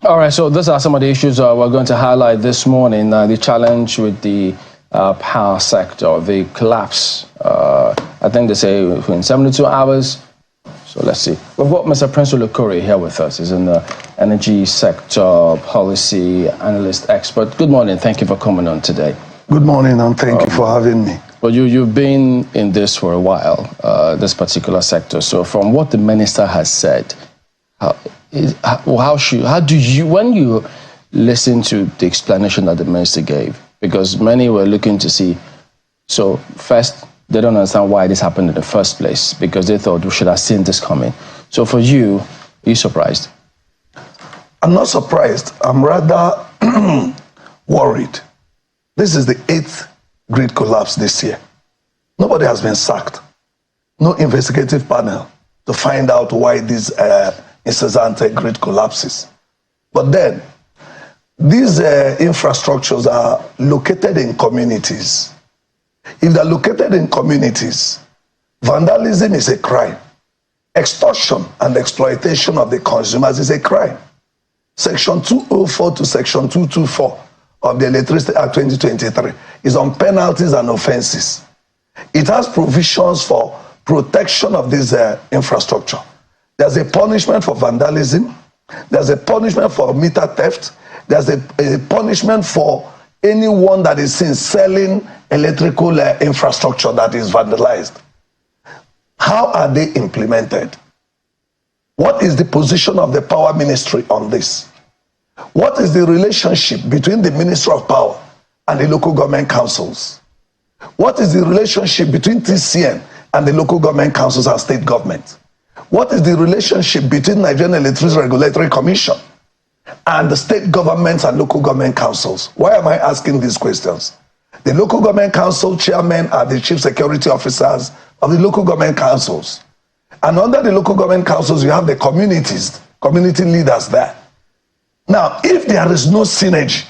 All right, so these are some of the issues we're going to highlight this morning. The challenge with the power sector, the collapse, I think they say within 72 hours. So let's see. We've got Mr. Princewill Okorie here with us. He's in the energy sector policy analyst expert. Good morning. Thank you for coming on today. Good morning, and thank you for having me. Well, you've been in this for a while, this particular sector. So from what the minister has said, how do you, when you listen to the explanation that the minister gave, because many were looking to see, so first, they don't understand why this happened in the first place, because they thought we should have seen this coming. So for you, are you surprised? I'm not surprised. I'm rather worried. This is the 8th grid collapse this year. Nobody has been sacked. No investigative panel to find out why these incessant grid collapses. But then, these infrastructures are located in communities. If they're located in communities, vandalism is a crime. Extortion and exploitation of the consumers is a crime. Section 204 to Section 224 of the Electricity Act 2023 is on penalties and offenses. It has provisions for protection of this infrastructure. There's a punishment for vandalism. There's a punishment for meter theft. There's a punishment for anyone that is seen selling electrical infrastructure that is vandalized. How are they implemented? What is the position of the Power Ministry on this? What is the relationship between the Ministry of Power and the local government councils? What is the relationship between TCN and the local government councils and state government? What is the relationship between Nigerian Electricity Regulatory Commission and the state governments and local government councils? Why am I asking these questions? The local government council chairmen are the chief security officers of the local government councils. And under the local government councils, you have the community leaders there. Now, if there is no synergy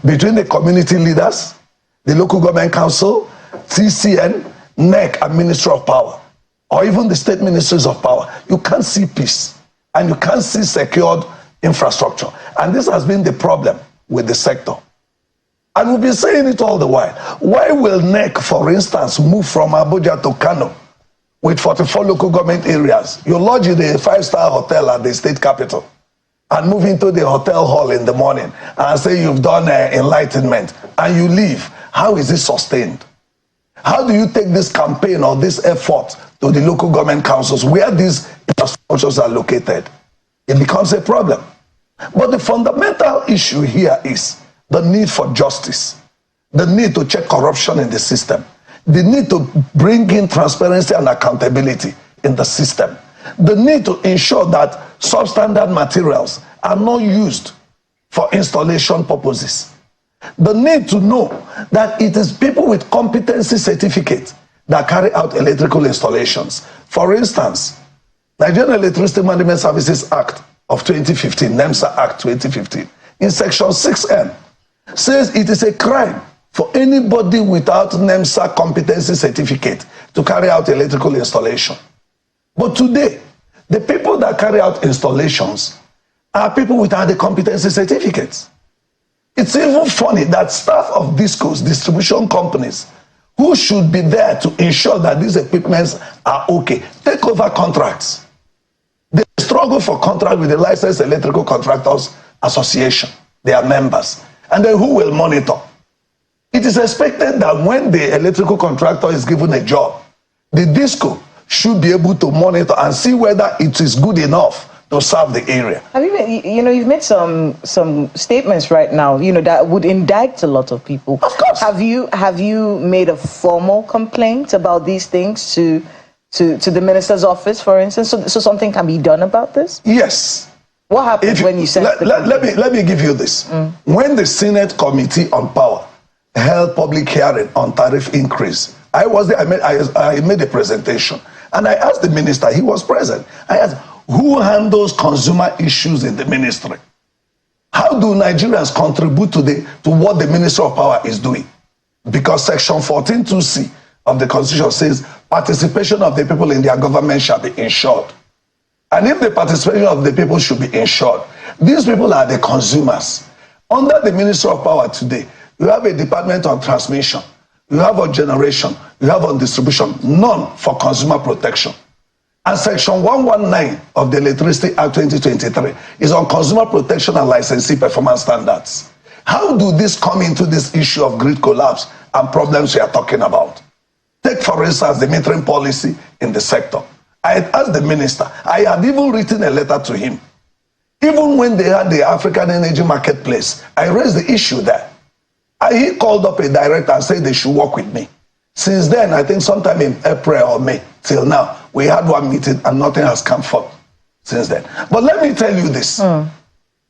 between the community leaders, the local government council, TCN, NEC, and Ministry of Power, or even the state ministries of power, you can't see peace and you can't see secured infrastructure. And this has been the problem with the sector. And we've been saying it all the while. Why will NEC, for instance, move from Abuja to Kano with 44 local government areas? You lodge in a 5-star hotel at the state capital and move into the hotel hall in the morning and say you've done enlightenment and you leave. How is it sustained? How do you take this campaign or this effort to the local government councils where these infrastructures are located? It becomes a problem. But the fundamental issue here is the need for justice, the need to check corruption in the system, the need to bring in transparency and accountability in the system, the need to ensure that substandard materials are not used for installation purposes, the need to know that it is people with competency certificate that carry out electrical installations. For instance, Nigerian Electricity Management Services Act of 2015, NEMSA Act 2015, in Section 6M, says it is a crime for anybody without NEMSA competency certificate to carry out electrical installation. But today, the people that carry out installations are people without the competency certificates. It's even funny that staff of discos, distribution companies, who should be there to ensure that these equipments are okay, take over contracts. They struggle for contract with the Licensed Electrical Contractors Association, their members. And then who will monitor? It is expected that when the electrical contractor is given a job, the disco should be able to monitor and see whether it is good enough to serve the area. Have you made, you've made some statements right now, that would indict a lot of people. Of course. Have you made a formal complaint about these things to the minister's office, for instance, so something can be done about this? Yes. What happens when you send let me give you this. When the Senate Committee on Power held public hearing on tariff increase, I was there. I made a presentation and I asked the minister. He was present. I asked, who handles consumer issues in the ministry? How do Nigerians contribute to what the Ministry of Power is doing? Because Section 14(2)(c) of the Constitution says participation of the people in their government shall be ensured. And if the participation of the people should be ensured, These people are the consumers. Under the Ministry of Power today, you have a department on transmission, you have on generation, you have on distribution, none for consumer protection. And Section 119 of the Electricity Act 2023 is on consumer protection and licensee performance standards. How do this come into this issue of grid collapse and problems we are talking about? Take, for instance, the metering policy in the sector. I had asked the minister, I had even written a letter to him. Even when they had the African Energy Marketplace, I raised the issue there. He called up a director and said they should work with me. Since then, I think sometime in April or May, till now, we had one meeting and nothing has come forth since then. But let me tell you this.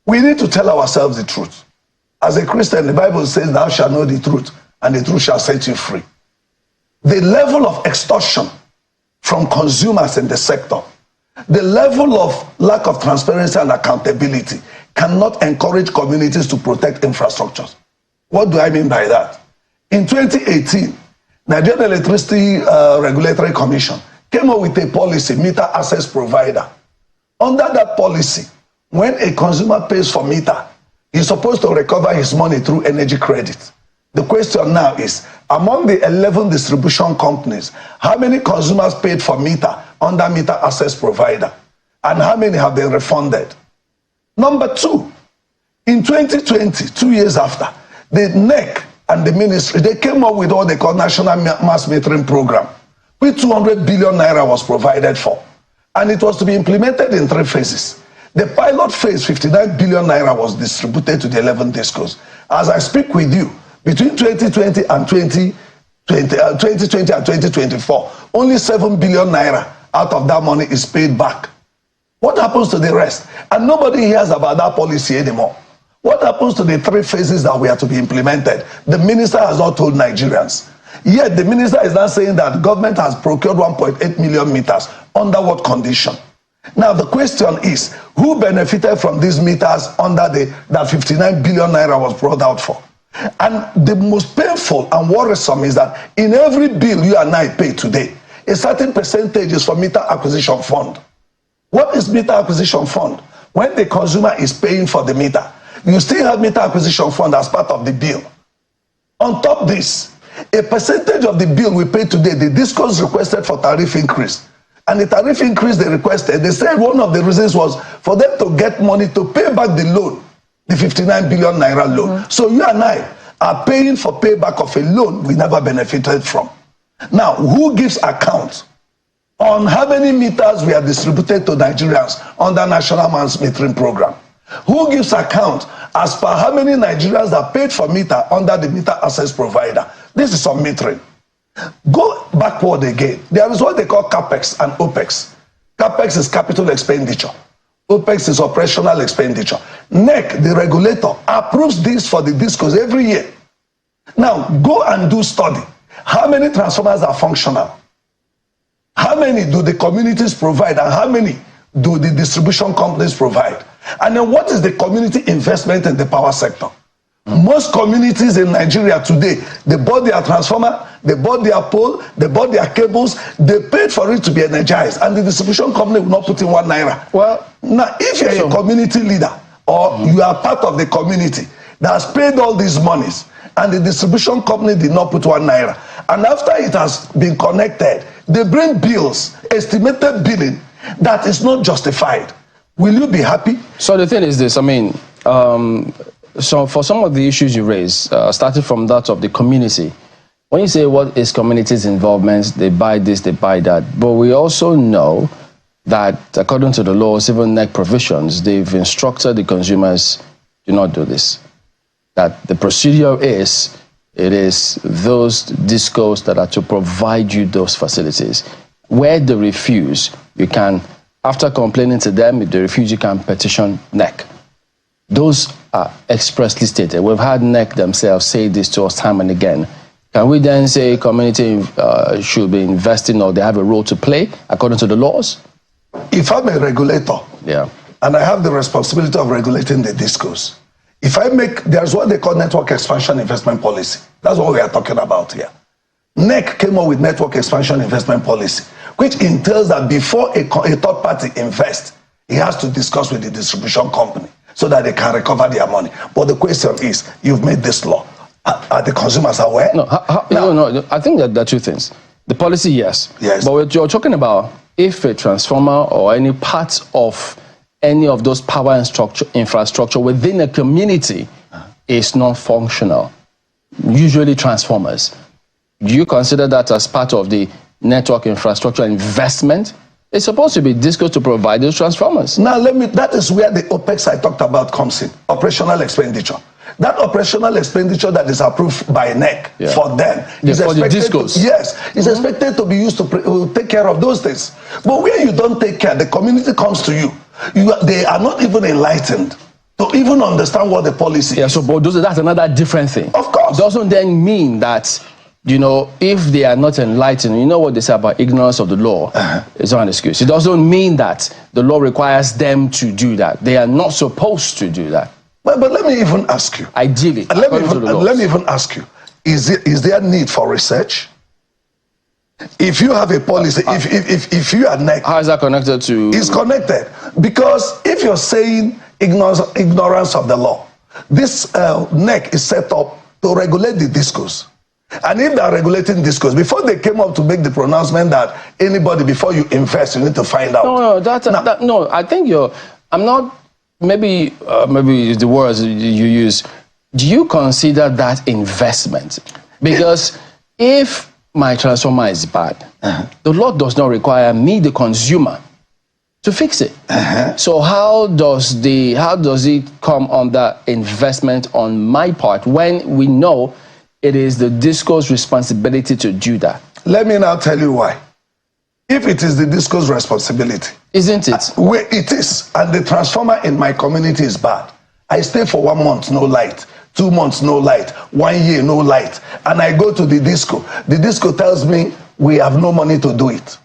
We need to tell ourselves the truth. As a Christian, the Bible says, thou shalt know the truth, and the truth shall set you free. The level of extortion from consumers in the sector, the level of lack of transparency and accountability cannot encourage communities to protect infrastructures. What do I mean by that? In 2018, Nigerian Electricity Regulatory Commission came up with a policy, meter access provider. Under that policy, when a consumer pays for meter, he's supposed to recover his money through energy credit. The question now is, among the 11 distribution companies, how many consumers paid for meter under meter access provider? And how many have been refunded? Number two, in 2020, 2 years after, the NEC and the ministry, they came up with what they call National Mass Metering Program, which 200 billion naira was provided for. And it was to be implemented in 3 phases. The pilot phase, 59 billion naira, was distributed to the 11 discos. As I speak with you, between 2020 and 2024, only 7 billion naira out of that money is paid back. What happens to the rest? And nobody hears about that policy anymore. What happens to the 3 phases that we are to be implemented? The minister has not told Nigerians. Yet the minister is now saying that government has procured 1.8 million meters. Under what condition? Now the question is, who benefited from these meters under that 59 billion naira was brought out for? And the most painful and worrisome is that in every bill you and I pay today, a certain percentage is for meter acquisition fund. What is meter acquisition fund? When the consumer is paying for the meter, you still have meter acquisition fund as part of the bill. On top of this, a percentage of the bill we pay today, the discos requested for tariff increase. And the tariff increase they requested, they said one of the reasons was for them to get money to pay back the loan, the 59 billion naira loan. So you and I are paying for payback of a loan we never benefited from. Now, who gives account on how many meters we are distributed to Nigerians under National Mass Metering Program? Who gives account as per how many Nigerians are paid for meter under the meter access provider? This is on metering. Go backward again. There is what they call CAPEX and OPEX. CAPEX is capital expenditure. OPEX is operational expenditure. NEC, the regulator, approves this for the discos every year. Now, go and do study. How many transformers are functional? How many do the communities provide and how many do the distribution companies provide? And then what is the community investment in the power sector? Most communities in Nigeria today, they bought their transformer, they bought their pole, they bought their cables, they paid for it to be energized, and the distribution company will not put in 1 naira. Well, now, if you're a community leader or you are part of the community that has paid all these monies, and the distribution company did not put 1 naira, and after it has been connected, they bring bills, estimated billing, that is not justified. Will you be happy? So the thing is this, I mean, so for some of the issues you raise, starting from that of the community, when you say what is community's involvement, they buy this, they buy that. But we also know that according to the laws, even NEC provisions, they've instructed the consumers, do not do this. That the procedure is, it is those discos that are to provide you those facilities. Where they refuse, you can, after complaining to them, if they refuse, you can petition NEC. Those are expressly stated. We've had NEC themselves say this to us time and again. Can we then say community should be investing or they have a role to play according to the laws? If I'm a regulator, and I have the responsibility of regulating the discos, if I make, there's what they call network expansion investment policy. That's what we are talking about here. NEC came up with network expansion investment policy, which entails that before a third party invests, he has to discuss with the distribution company. so that they can recover their money. But the question is, you've made this law. Are the consumers aware? No, no. I think that there are two things. The policy, yes. Yes. But what you're talking about, if a transformer or any part of any of those power infrastructure within a community is not functional, usually transformers, do you consider that as part of the network infrastructure investment? It's supposed to be DISCO to provide those transformers. Now, that is where the OPEX I talked about comes in, operational expenditure. That operational expenditure that is approved by NEC for them is for the expected DISCOs. is expected to be used to take care of those things. But where you don't take care, the community comes to you. They are not even enlightened to even understand what the policy is. So but that's another different thing. Of course. It doesn't then mean that, if they are not enlightened, you know what they say about ignorance of the law, it's not an excuse. It doesn't mean that the law requires them to do that. They are not supposed to do that. But let me even ask you. Ideally, let me even ask you, is there need for research? If you have a policy, if you are NEC, how is that connected to? It's connected, because if you're saying ignorance of the law, this NEC is set up to regulate the DISCOs. And if they are regulating DISCOs, before they came up to make the pronouncement that anybody, before you invest, you need to find out. No, I think I'm not. Maybe the words you use. Do you consider that investment? Because if my transformer is bad, the law does not require me, the consumer, to fix it. So how does it come under investment on my part when we know it is the DISCO's responsibility to do that? Let me now tell you why. If it is the DISCO's responsibility, isn't it? Where it is, and the transformer in my community is bad. I stay for 1 month, no light. 2 months, no light. 1 year, no light. And I go to the DISCO. The DISCO tells me we have no money to do it.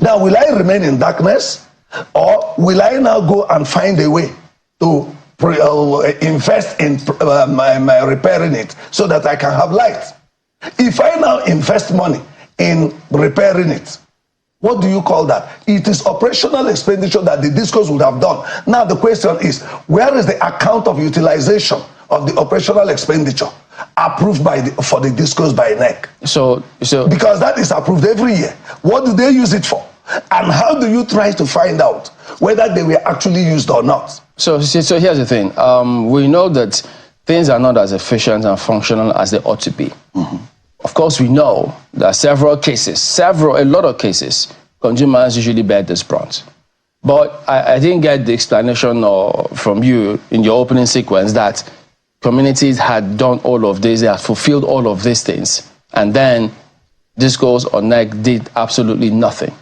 Now, will I remain in darkness? Or will I now go and find a way to invest in my repairing it so that I can have light? If I now invest money in repairing it, what do you call that? It is operational expenditure that the DISCOs would have done. Now the question is, where is the account of utilization of the operational expenditure approved for the DISCOs by NEC? So because that is approved every year. What do they use it for? And how do you try to find out whether they were actually used or not? So here's the thing. We know that things are not as efficient and functional as they ought to be. Of course, we know that a lot of cases, consumers usually bear this brunt. But I didn't get the explanation from you in your opening sequence that communities had done all of this, they had fulfilled all of these things, and then DISCOs or NEC did absolutely nothing.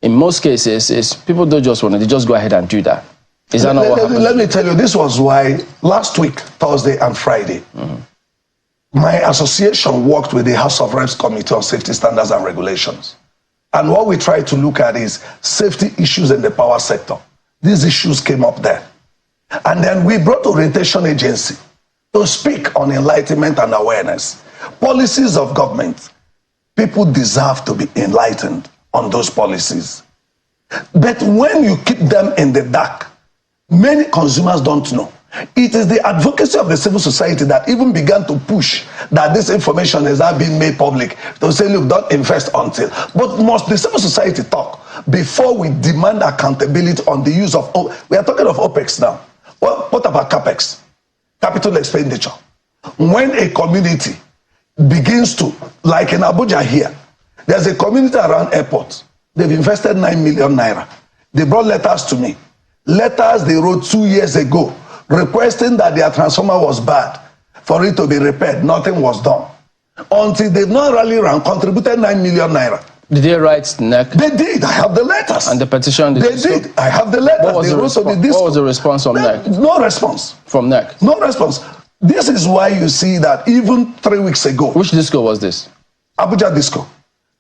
In most cases, people don't just want to, they just go ahead and do that. Is that not what happened? Let me tell you, this was why last week, Thursday and Friday, my association worked with the House of Reps Committee on Safety Standards and Regulations. And what we try to look at is safety issues in the power sector. These issues came up there. And then we brought Orientation Agency to speak on enlightenment and awareness. Policies of government, people deserve to be enlightened on those policies. But when you keep them in the dark, many consumers don't know. It is the advocacy of the civil society that even began to push that this information is now being made public. To say, look, don't invest until. But must the civil society talk before we demand accountability on the use of, we are talking of OPEX now. What about CAPEX? Capital expenditure. When a community begins to, like in Abuja here, there's a community around airport. They've invested 9 million naira. They brought letters to me. Letters they wrote 2 years ago, requesting that their transformer was bad, for it to be repaired. Nothing was done. Until they not rally around, contributed 9 million naira. Did they write NEC? They did. I have the letters. And the petition? They did. I have the letters. What was the response from NEC? No response. From NEC? No response. This is why you see that even 3 weeks ago. Which DISCO was this? Abuja DISCO.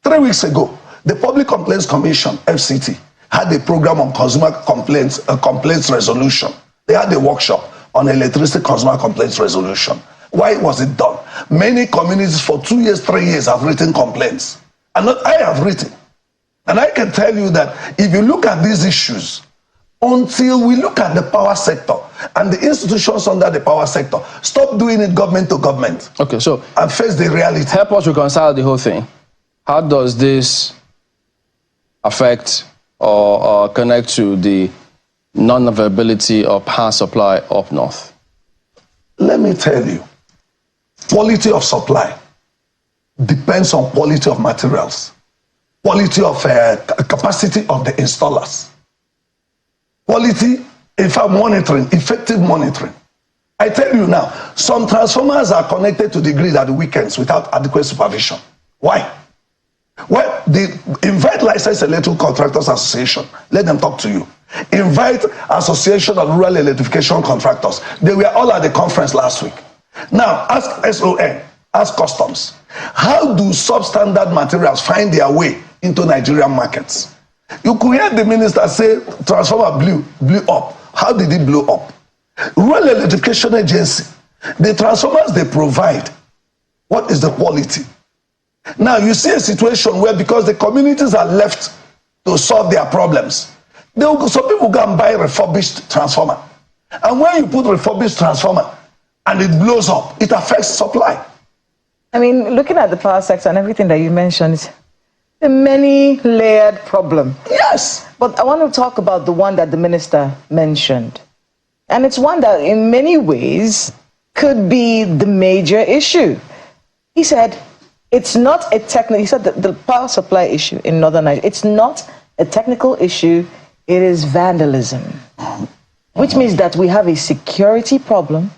3 weeks ago, the Public Complaints Commission, FCT, had a program on consumer complaints resolution. They had a workshop on electricity consumer complaints resolution. Why was it done? Many communities for 2 years, 3 years have written complaints. And not I have written. And I can tell you that if you look at these issues, until we look at the power sector, and the institutions under the power sector. Stop doing it government to government. Okay, so and face the reality. Help us reconcile the whole thing. How does this affect or connect to the non-availability of power supply up north? Let me tell you, quality of supply depends on quality of materials, quality of capacity of the installers, quality, in fact, monitoring, effective monitoring. I tell you now, some transformers are connected to the grid at the weekends without adequate supervision. Why? Well, they invite Licensed Electrical Contractors Association. Let them talk to you. Invite Association of Rural Electrification Contractors. They were all at the conference last week. Now, ask SON, ask Customs. How do substandard materials find their way into Nigerian markets? You could hear the minister say transformer blew up. How did it blow up? Rural Electrification Agency, the transformers they provide, what is the quality? Now you see a situation where, because the communities are left to solve their problems, some people go and buy refurbished transformer. And when you put refurbished transformer and it blows up, it affects supply. I mean, looking at the power sector and everything that you mentioned, it's a many-layered problem. Yes. But I want to talk about the one that the minister mentioned. And it's one that in many ways could be the major issue. He said, it's not a technical, he said that the power supply issue in Northern Nigeria, it's not a technical issue, it is vandalism. Which means that we have a security problem.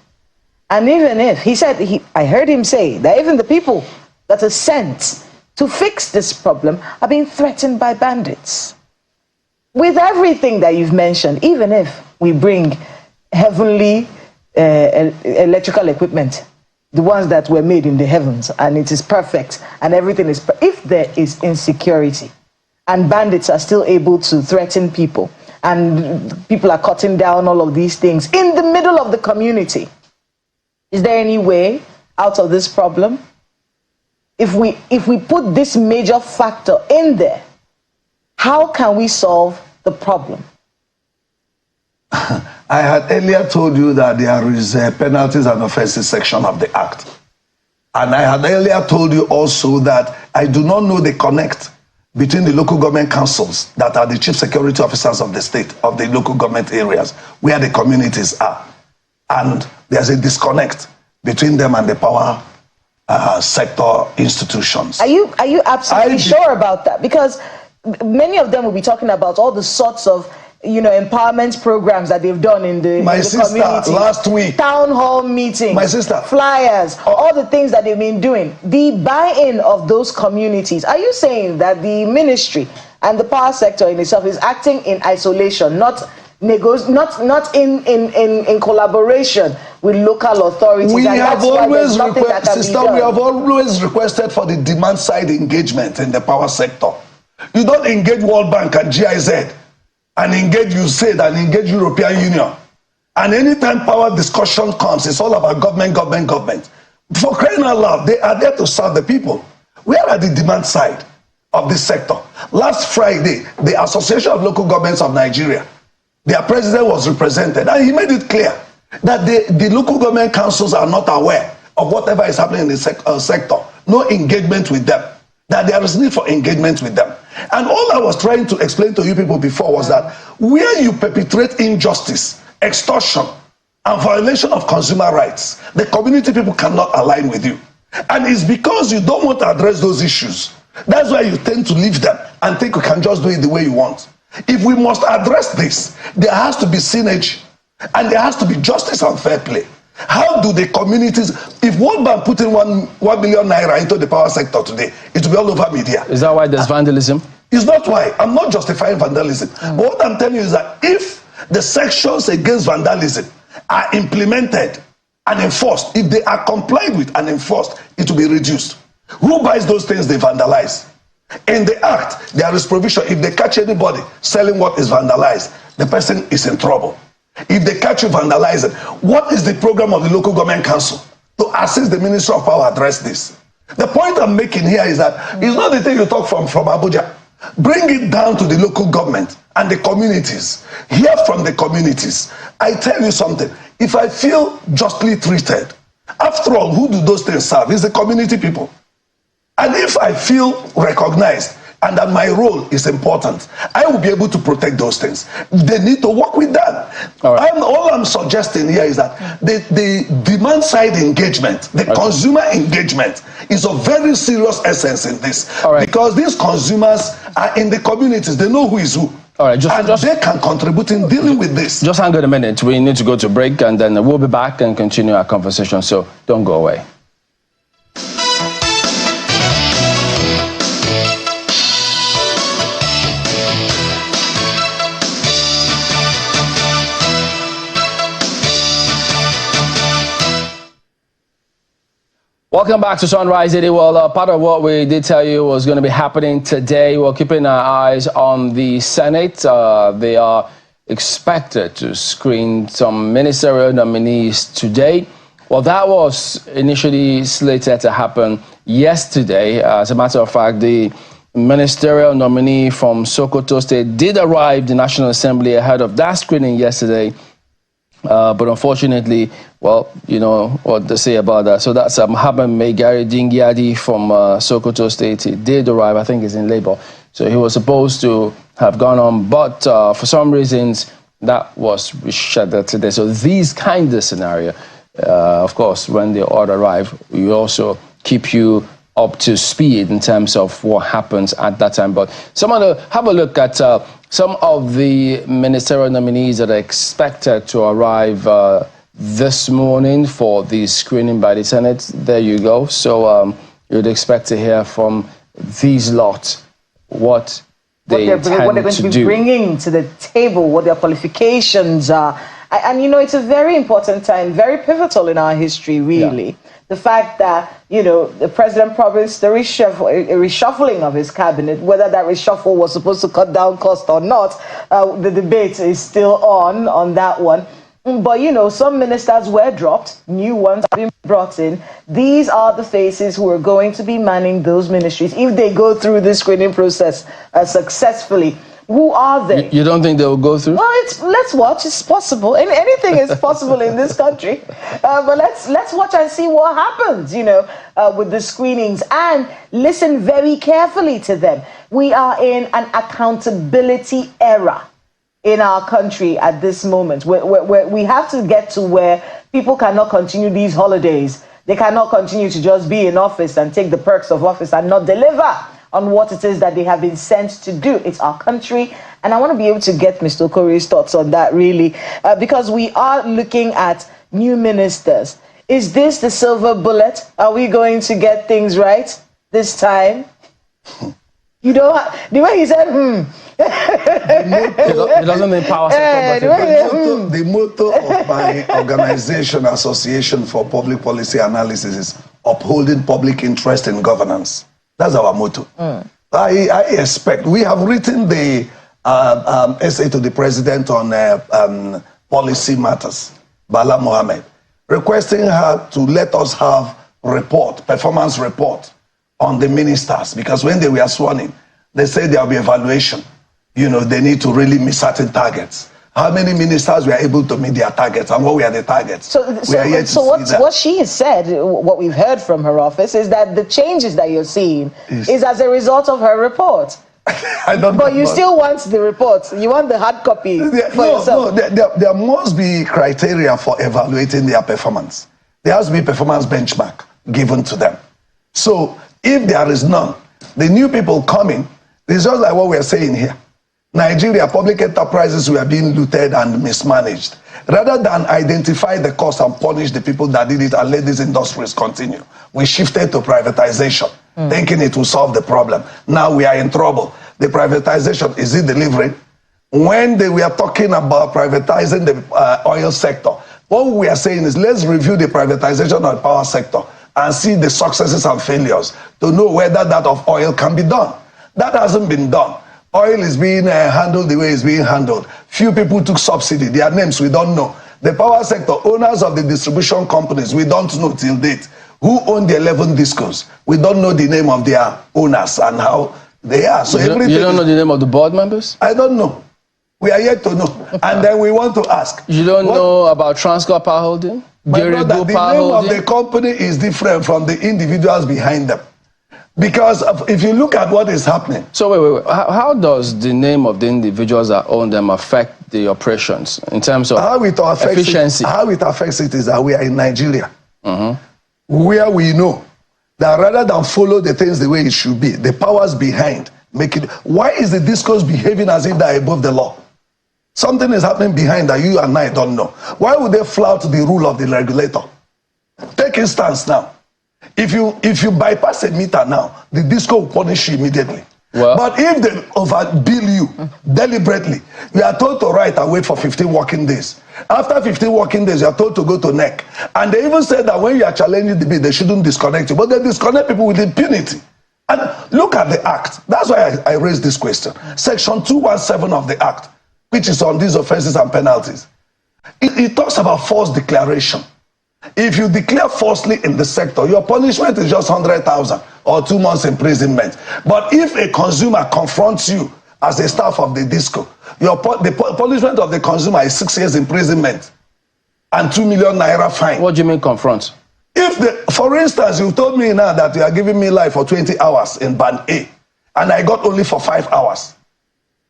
And even if, he said, I heard him say that even the people that are sent to fix this problem are being threatened by bandits. With everything that you've mentioned, even if we bring heavenly electrical equipment, the ones that were made in the heavens, and it is perfect, and everything is if there is insecurity, and bandits are still able to threaten people, and people are cutting down all of these things in the middle of the community, is there any way out of this problem? If we put this major factor in there, how can we solve the problem? I had earlier told you that there is a penalties and offences section of the Act. And I had earlier told you also that I do not know the connect between the local government councils that are the chief security officers of the state, of the local government areas, where the communities are. And there's a disconnect between them and the power sector institutions. Are you absolutely sure about that? Because many of them will be talking about all the sorts of empowerment programs that they've done in the, community. Last week, town hall meetings, my sister, flyers, all the things that they've been doing. The buy-in of those communities. Are you saying that the ministry and the power sector in itself is acting in isolation, not in collaboration with local authorities? We have always requested for the demand side engagement in the power sector. You don't engage World Bank and GIZ and engage USAID and engage European Union. And anytime power discussion comes, it's all about government. For crying out loud, they are there to serve the people. We are at the demand side of this sector. Last Friday, the Association of Local Governments of Nigeria, their president was represented, and he made it clear that the local government councils are not aware of whatever is happening in the sector. No engagement with them. That there is need for engagement with them. And all I was trying to explain to you people before was that where you perpetrate injustice, extortion, and violation of consumer rights, the community people cannot align with you. And it's because you don't want to address those issues. That's why you tend to leave them and think you can just do it the way you want. If we must address this, there has to be synergy, and there has to be justice and fair play. How do the communities, if World Bank put in 1 billion naira into the power sector today, it will be all over media. Is that why there's vandalism? It's not why. I'm not justifying vandalism. But what I'm telling you is that if the sections against vandalism are implemented and enforced, if they are complied with and enforced, it will be reduced. Who buys those things they vandalize? In the Act, there is provision. If they catch anybody selling what is vandalized, the person is in trouble. If they catch you vandalizing, what is the program of the local government council to assist the Ministry of Power address this? The point I'm making here is that it's not the thing you talk from Abuja. Bring it down to the local government and the communities. Hear from the communities. I tell you something. If I feel justly treated, after all, who do those things serve? It's the community people. And if I feel recognized and that my role is important, I will be able to protect those things. They need to work with that. All I'm suggesting here is that the demand side engagement, the consumer engagement is of very serious essence in this. Because these consumers are in the communities. They know who is who. All right, they can contribute in dealing with this. Just hang on a minute. We need to go to break, and then we'll be back and continue our conversation. So don't go away. Welcome back to Sunrise 80. Well, part of what we did tell you was going to be happening today. We're keeping our eyes on the Senate. They are expected to screen some ministerial nominees today. Well, that was initially slated to happen yesterday. As a matter of fact, the ministerial nominee from Sokoto State did arrive at the National Assembly ahead of that screening yesterday. But unfortunately, well, you know what they say about that. So that's Mohammed Megari Dingyadi from Sokoto State. He did arrive. I think he's in labor. So he was supposed to have gone on, but for some reasons, that was rescheduled today. So these kind of scenario, of course, when they all arrive, we also keep you up to speed in terms of what happens at that time. But someone to have a look at some of the ministerial nominees that are expected to arrive this morning for the screening by the Senate. There you go. So you'd expect to hear from these lot what they're going to be bringing to the table, what their qualifications are. And you know, it's a very important time, very pivotal in our history, really. Yeah. The fact that, you know, the president promised a reshuffling of his cabinet, whether that reshuffle was supposed to cut down cost or not, the debate is still on that one. But, you know, some ministers were dropped, new ones have been brought in. These are the faces who are going to be manning those ministries if they go through the screening process successfully. Who are they? You don't think they will go through? Well, let's watch. It's possible. Anything is possible in this country. But let's watch and see what happens, you know, with the screenings, and listen very carefully to them. We are in an accountability era in our country at this moment, where we have to get to where people cannot continue these holidays. They cannot continue to just be in office and take the perks of office and not deliver on what it is that they have been sent to do. It's our country, and I want to be able to get Mr. Okorie's thoughts on that, really, because we are looking at new ministers. Is this the silver bullet? Are we going to get things right this time? You know, the way he said, It doesn't mean power sector, but the motto of my organization, Association for Public Policy Analysis, is upholding public interest in governance. That's our motto. I expect, we have written the essay to the president on policy matters, Bala Mohammed, requesting her to let us have performance report on the ministers, because when they were sworn in, they said there will be evaluation. You know, they need to really meet certain targets. How many ministers were able to meet their targets, and what were the targets? So what she has said, what we've heard from her office, is that the changes that you're seeing is as a result of her report. But you still want the report. You want the hard copy for yourself. No, there must be criteria for evaluating their performance. There has to be performance benchmark given to them. So if there is none, the new people coming, it's just like what we are saying here. Nigeria, public enterprises were being looted and mismanaged. Rather than identify the cost and punish the people that did it and let these industries continue, we shifted to privatization, thinking it will solve the problem. Now we are in trouble. The privatization, is it delivering? When we are talking about privatizing the oil sector, what we are saying is let's review the privatization of the power sector and see the successes and failures to know whether that of oil can be done. That hasn't been done. Oil is being handled the way it's being handled. Few people took subsidy. Their names we don't know. The power sector, owners of the distribution companies, we don't know till date. Who own the 11 discos? We don't know the name of their owners and how They are. So You don't know the name of the board members? I don't know. We are yet to know. And then we want to ask. You don't know about Transcorp Power Holding? My brother, the name of the company is different from the individuals behind them. Because if you look at what is happening. So wait. How does the name of the individuals that own them affect the operations in terms of efficiency? How it affects it is that we are in Nigeria, where we know that rather than follow the things the way it should be, the powers behind make it. Why is the discourse behaving as if they're above the law? Something is happening behind that you and I don't know. Why would they flout the rule of the regulator? Take instance now. If you bypass a meter now, the disco will punish you immediately. Well, but if they overbill you deliberately, you are told to write and wait for 15 working days. After 15 working days, you are told to go to NEC. And they even said that when you are challenging the bill, they shouldn't disconnect you. But they disconnect people with impunity. And look at the act. That's why I raised this question. Section 217 of the act, which is on these offenses and penalties. It talks about false declaration. If you declare falsely in the sector, your punishment is just 100,000 or 2 months imprisonment. But if a consumer confronts you as a staff of the disco, the punishment of the consumer is 6 years imprisonment and 2 million naira fine. What do you mean confront? For instance, you told me now that you are giving me life for 20 hours in band A, and I got only for 5 hours,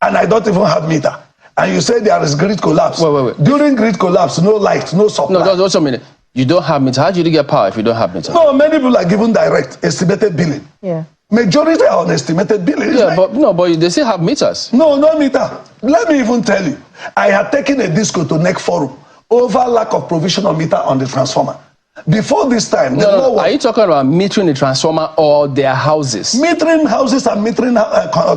and I don't even have meter. And you say there is grid collapse. Wait. During grid collapse, no light, no supply. No, that's a minute. You don't have meter. How do you get power if you don't have meter? No, many people are given direct estimated billing. Yeah. Majority are on estimated billing. Yeah, but they still have meters. No meter. Let me even tell you. I had taken a disco to NEC forum over lack of provision of meter on the transformer. Before this time, are you talking about metering the transformer or their houses? Metering houses and metering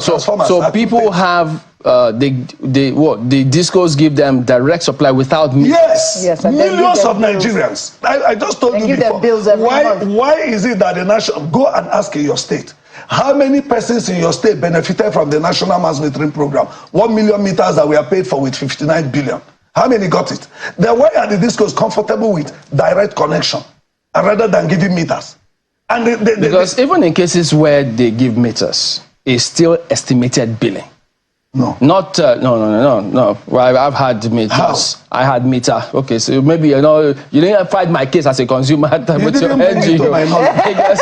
transformers. So people have the discos give them direct supply without meters. Yes, millions of Nigerians. I just told you give before. Them bills every month. Why is it that the national go and ask in your state? How many persons in your state benefited from the national mass metering program? 1 million meters that we are paid for with 59 billion. How many got it? Then why are the discos comfortable with direct connection rather than giving meters? And because even in cases where they give meters, it's still estimated billing. No. Not no. Well, I've had meters. How? I had meter. Okay, so maybe you didn't fight my case as a consumer. You didn't bring it to my knowledge.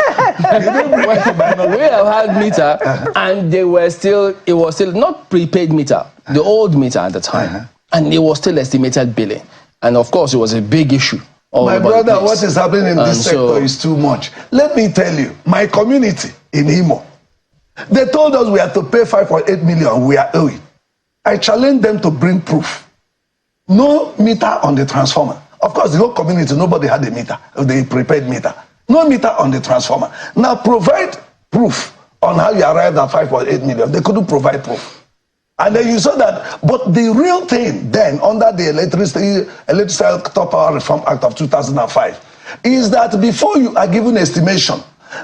We have had meter, and it was still not prepaid meter, the old meter at the time. And it was still estimated billing. And of course, it was a big issue. My brother, what is happening in this sector is too much. Let me tell you, my community in Imo, they told us we had to pay 5.8 million. We are owing. I challenged them to bring proof. No meter on the transformer. Of course, the whole community, nobody had a meter, the prepaid meter. No meter on the transformer. Now, provide proof on how you arrived at 5.8 million. They couldn't provide proof. And then you saw that, but the real thing then under the Electricity Power Reform Act of 2005 is that before you are given estimation,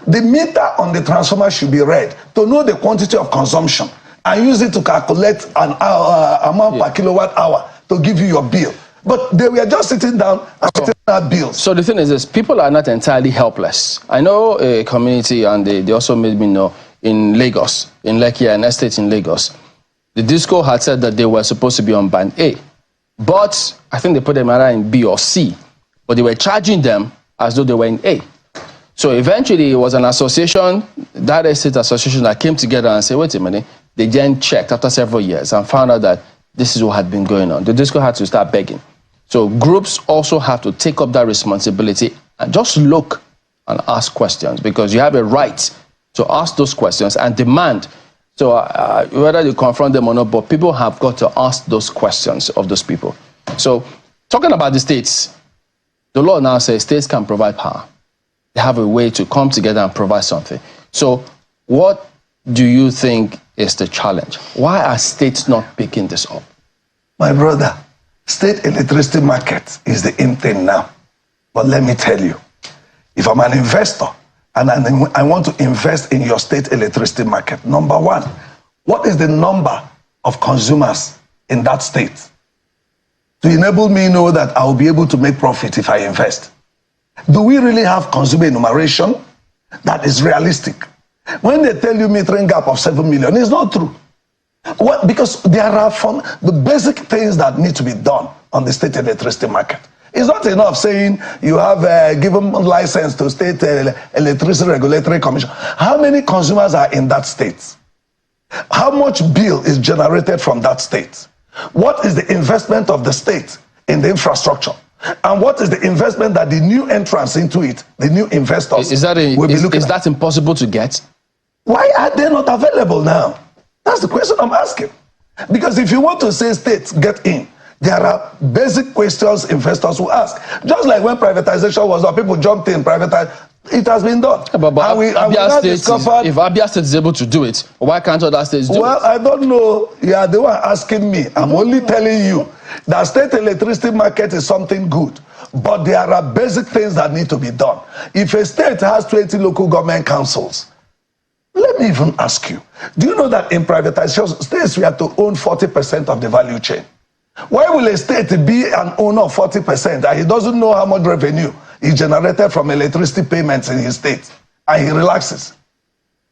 the meter on the transformer should be read to know the quantity of consumption and use it to calculate an amount per kilowatt hour to give you your bill. But they were just sitting down and sitting out bills. So the thing is this, people are not entirely helpless. I know a community, and they also made me know, in Lagos, in Lekki, an estate in Lagos, the disco had said that they were supposed to be on band A. But I think they put them either in B or C. But they were charging them as though they were in A. So eventually it was an association, that estate association, that came together and said, wait a minute, they then checked after several years and found out that this is what had been going on. The disco had to start begging. So groups also have to take up that responsibility and just look and ask questions, because you have a right to ask those questions and demand. So whether you confront them or not, but people have got to ask those questions of those people. So talking about the states, the law now says states can provide power. They have a way to come together and provide something. So what do you think is the challenge? Why are states not picking this up? My brother, state electricity market is the in thing now. But let me tell you, if I'm an investor, and I want to invest in your state electricity market, number one, what is the number of consumers in that state? To enable me know that I will be able to make profit if I invest. Do we really have consumer enumeration that is realistic? When they tell you metering gap of 7 million, it's not true. What? Because there are the basic things that need to be done on the state electricity market. It's not enough saying you have given license to state electricity regulatory commission. How many consumers are in that state? How much bill is generated from that state? What is the investment of the state in the infrastructure? And what is the investment that the new entrants into it, the new investors, will be looking at? Is that impossible to get? Why are they not available now? That's the question I'm asking. Because if you want to say states get in, there are basic questions investors will ask. Just like when privatization was done, people jumped in, privatized. It has been done. But if Abia State is able to do it, why can't other states do it? Well, I don't know. You are the one asking me. I'm only telling you that state electricity market is something good. But there are basic things that need to be done. If a state has 20 local government councils, let me even ask you, do you know that in privatization, states we have to own 40% of the value chain? Why will a state be an owner of 40% and he doesn't know how much revenue is generated from electricity payments in his state, and he relaxes?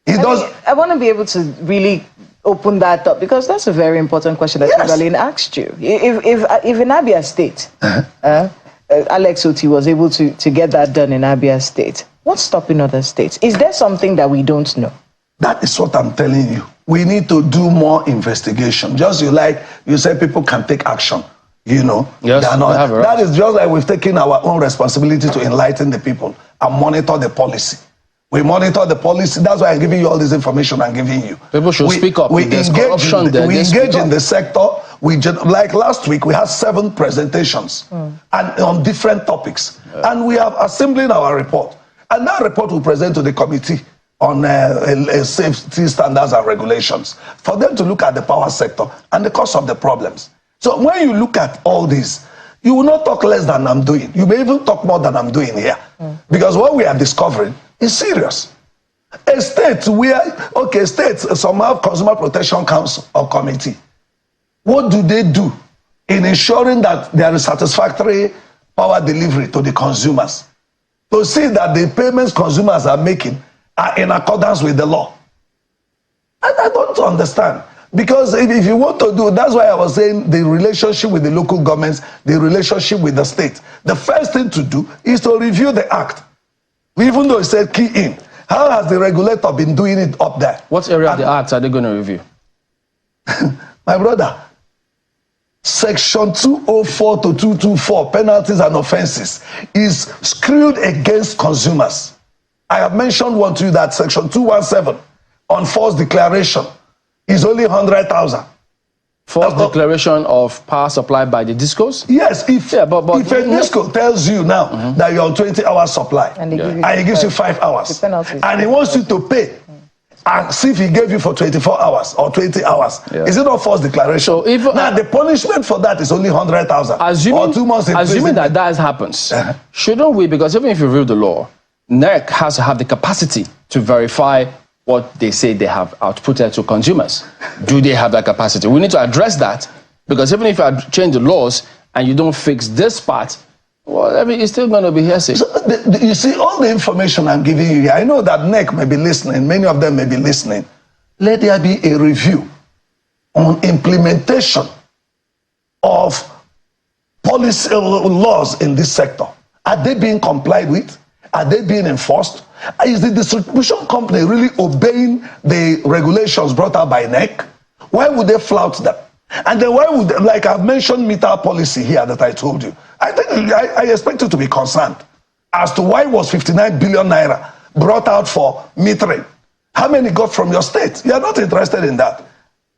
I want to be able to really open that up, because that's a very important question that Darlene asked you. If in Abia State, Alex Oti was able to get that done in Abia State, what's stopping other states? Is there something that we don't know? That is what I'm telling you. We need to do more investigation. Just you said people can take action. You know, yes, that is just like we've taken our own responsibility to enlighten the people and monitor the policy. We monitor the policy. That's why I'm giving you all this information I'm giving you. People should speak up. We engage in the sector. Like last week, we had 7 presentations and on different topics. And we are assembling our report. And that report will present to the committee on safety standards and regulations for them to look at the power sector and the cause of the problems. So when you look at all this, you will not talk less than I'm doing. You may even talk more than I'm doing here. Because what we are discovering is serious. A state where, states, some have Consumer Protection Council or committee. What do they do in ensuring that there is satisfactory power delivery to the consumers? To see that the payments consumers are making are in accordance with the law. I don't understand. Because if you want to do, that's why I was saying the relationship with the local governments, the relationship with the state. The first thing to do is to review the act. Even though it said key in. How has the regulator been doing it up there? What area of the act are they going to review? My brother, Section 204 to 224, penalties and offenses, is skewed against consumers. I have mentioned one to you that Section 217 on false declaration is only 100,000. False declaration of power supply by the discos? Yes, if a disco tells you now that you're on 20-hour supply and he gives you 5 hours and he wants you to pay and see if he gave you for 24 hours or 20 hours, is it not false declaration? So if, now the punishment for that is only 100,000 or 2 months in prison. Assuming that happens, shouldn't we, because even if you review the law, NERC has to have the capacity to verify what they say they have outputted to consumers. Do they have that capacity? We need to address that, because even if you change the laws and you don't fix this part, well, I mean, it's still going to be hearsay. So you see, all the information I'm giving you here, I know that NEC may be listening, many of them may be listening. Let there be a review on implementation of policy laws in this sector. Are they being complied with? Are they being enforced? Is the distribution company really obeying the regulations brought out by NEC? Why would they flout them? And then why would, like I've mentioned meter policy here that I told you, I think I expect you to be concerned as to why was 59 billion naira brought out for metering. How many got from your state? You are not interested in that.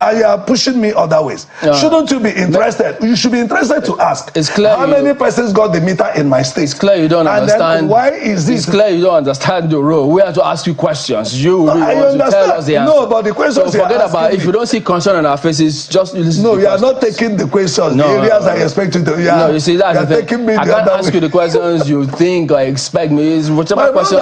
And you are pushing me other ways. Shouldn't you be interested? You should be interested to ask. It's clear how many persons got the meter in my state? It's clear you don't understand. Why is this? It's clear you don't understand the role. We have to ask you questions. You really want to tell us the answer. No, but the questions. So forget about if you don't see concern on our faces. Just listen. No, you are not taking the questions. The areas I expect you to. No, you see that's the thing. I can't ask you the questions you think or expect me. Whichever questions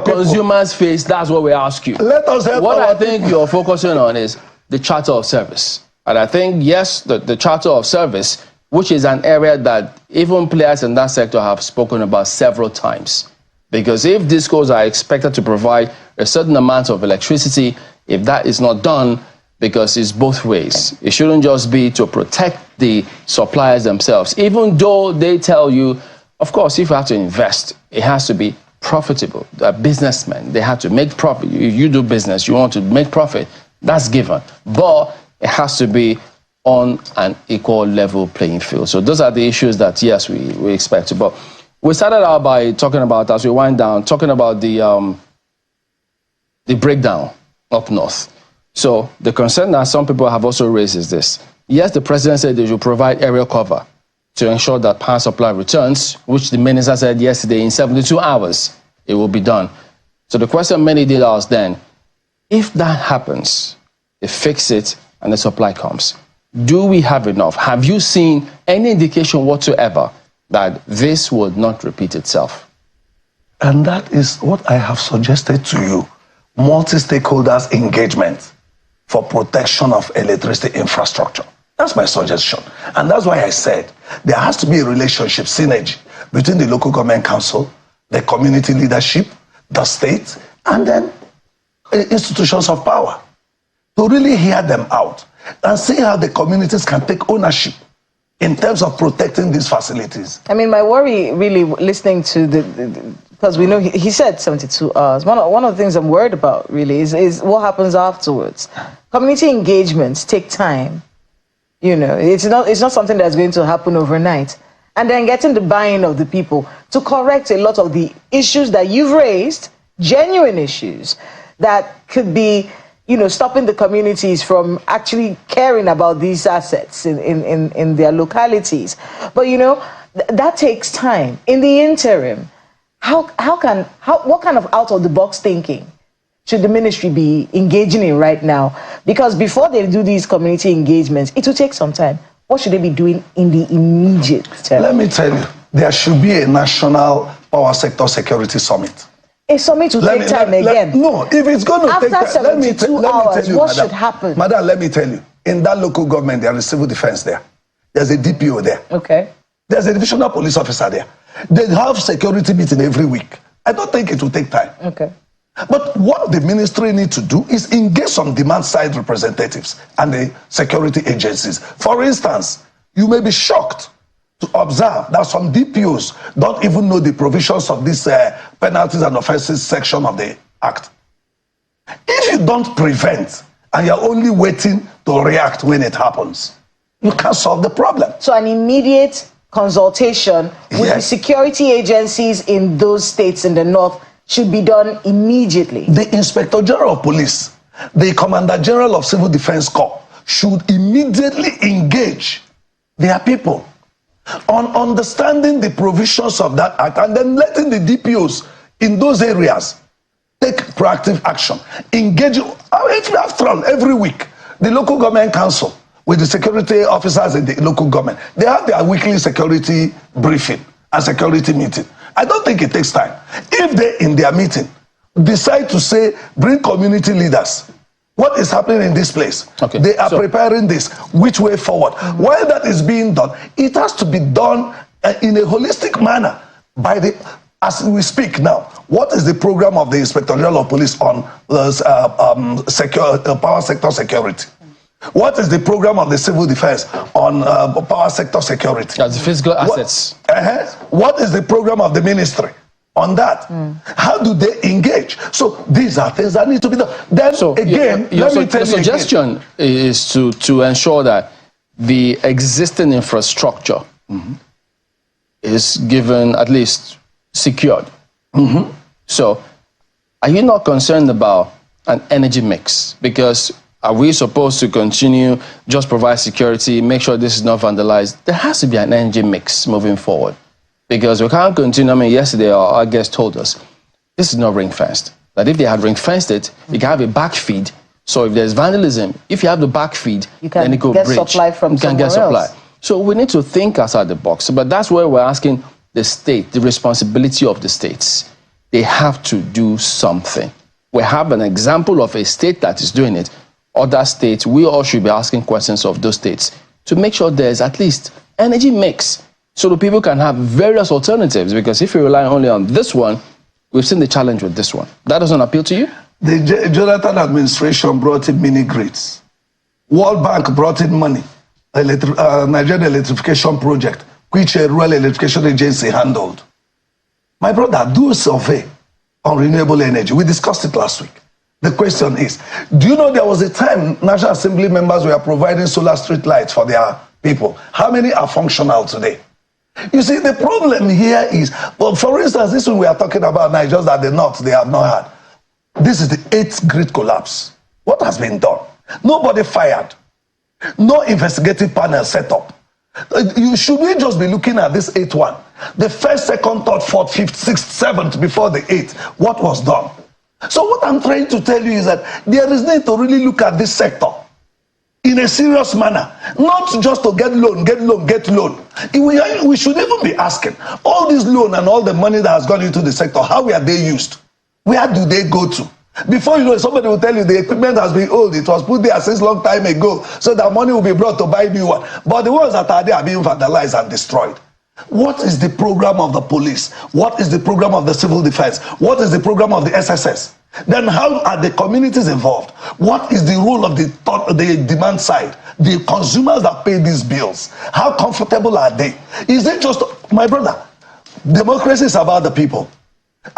consumers face, that's what we ask you. Let us help. What I think you're focusing on is the Charter of Service. And I think, yes, the Charter of Service, which is an area that even players in that sector have spoken about several times. Because if discos are expected to provide a certain amount of electricity, if that is not done, because it's both ways. It shouldn't just be to protect the suppliers themselves, even though they tell you, of course, if you have to invest, it has to be profitable. Businessmen, they have to make profit. If you do business, you want to make profit, that's given. But it has to be on an equal level playing field. So those are the issues that, yes, we expect. But we started out by talking about, as we wind down, talking about the breakdown up north. So the concern that some people have also raised is this. Yes, the president said they should provide aerial cover to ensure that power supply returns, which the minister said yesterday in 72 hours, it will be done. So the question many did ask then, if that happens, they fix it and the supply comes, do we have enough? Have you seen any indication whatsoever that this would not repeat itself? And that is what I have suggested to you. Multi-stakeholders engagement for protection of electricity infrastructure. That's my suggestion. And that's why I said there has to be a relationship, synergy between the local government council, the community leadership, the state, and then institutions of power to really hear them out and see how the communities can take ownership in terms of protecting these facilities. I mean, my worry really listening to because we know he said 72 hours. One of the things I'm worried about really is what happens afterwards. Community engagements take time. You know, it's not something that's going to happen overnight. And then getting the buy-in of the people to correct a lot of the issues that you've raised, genuine issues that could be, you know, stopping the communities from actually caring about these assets in their localities. But, you know, that takes time. In the interim, what kind of out-of-the-box thinking should the ministry be engaging in right now? Because before they do these community engagements, it will take some time. What should they be doing in the immediate term? Let me tell you, there should be a national power sector security summit. A summit will take time again. No, if it's going to take time, after 72 hours, what should happen? Madam, let me tell you, in that local government, there is civil defense there. There's a DPO there. Okay. There's a divisional police officer there. They have security meeting every week. I don't think it will take time. Okay. But what the ministry need to do is engage some demand side representatives and the security agencies. For instance, you may be shocked to observe that some DPOs don't even know the provisions of this penalties and offenses section of the Act. If you don't prevent and you're only waiting to react when it happens, you can't solve the problem. So an immediate consultation with the security agencies in those states in the north should be done immediately. The Inspector General of Police, the Commander General of Civil Defense Corps should immediately engage their people on understanding the provisions of that act and then letting the DPOs in those areas take proactive action. Engage, if you have thrown every week, the local government council with the security officers in the local government, they have their weekly security briefing and security meeting. I don't think it takes time. If they, in their meeting, decide to say, bring community leaders, what is happening in this place? Okay. They are preparing this, which way forward? While that is being done, it has to be done in a holistic manner by the, as we speak now. What is the program of the Inspector General of Police on power sector security? What is the program of the civil defense on power sector security? That's the physical assets. What is the program of the ministry on that? How do they engage? So these are things that need to be done. Then So again, your let me tell you suggestion is to ensure that the existing infrastructure is given, at least secured. So are you not concerned about an energy mix? Because are we supposed to continue just provide security, make sure this is not vandalized? There has to be an energy mix moving forward. Because we can't continue. I mean, yesterday our guest told us this is not ring-fenced. That if they had ring-fenced it, you can have a backfeed. So if there's vandalism, if you have the backfeed, then it could get bridge. supply from you can get somewhere supply. So we need to think outside the box. But that's where we're asking the state, the responsibility of the states. They have to do something. We have an example of a state that is doing it. Other states, we all should be asking questions of those states to make sure there's at least energy mix so the people can have various alternatives. Because if you rely only on this one, we've seen the challenge with this one. That doesn't appeal to you? The Jonathan administration brought in mini grids. World Bank brought in money. Nigerian electrification project, which a rural electrification agency handled. My brother, do a survey on renewable energy. We discussed it last week. The question is, do you know there was a time National Assembly members were providing solar street lights for their people? How many are functional today? You see, the problem here is, well, for instance, this one we are talking about now, just at the north, they have not had. This is the 8th grid collapse. What has been done? Nobody fired. No investigative panel set up. Should we just be looking at this 8th one? The 1st, 2nd, 3rd, 4th, 5th, 6th, 7th before the 8th. What was done? So what I'm trying to tell you is that there is need to really look at this sector in a serious manner, not just to get loan. We should even be asking, all this loan and all the money that has gone into the sector, how are they used? Where do they go to? Before you know it, somebody will tell you the equipment has been old. It was put there since long time ago, so that money will be brought to buy new one. But the ones that are there are being vandalized and destroyed. What is the program of the police? What is the program of the civil defense? What is the program of the SSS? Then how are the communities involved? What is the role of the demand side? The consumers that pay these bills, how comfortable are they? Is it just, my brother, democracy is about the people.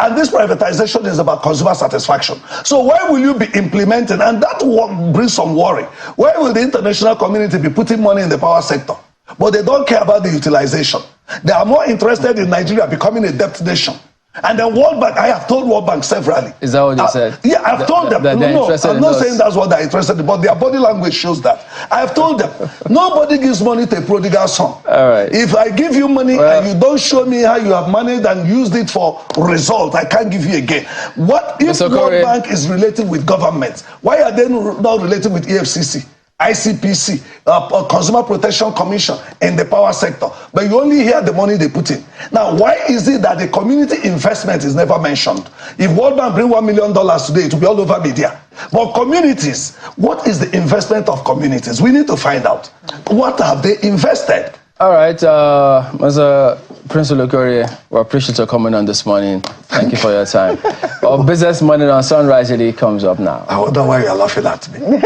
And this privatization is about consumer satisfaction. So why will you be implementing, and that brings some worry, why will the international community be putting money in the power sector? But they don't care about the utilization. They are more interested in Nigeria becoming a debt nation. And then World Bank, I have told World Bank severally. Is that what they said? Yeah, I've told them. No, I'm not saying that's what they're interested in, but their body language shows that. I have told them, nobody gives money to a prodigal son. All right. If I give you money and you don't show me how you have managed and used it for result, I can't give you again. What if World Bank is related with government? Why are they not related with EFCC? ICPC, Consumer Protection Commission in the power sector, but you only hear the money they put in. Now, why is it that the community investment is never mentioned? If World Bank bring $1 million today, it will be all over media. But communities, what is the investment of communities? We need to find out. What have they invested? All right, Mr. Princewill Okorie, we appreciate your coming on this morning. Thank you for your time. Our business morning on Sunrise really comes up now. I wonder why you're laughing at me.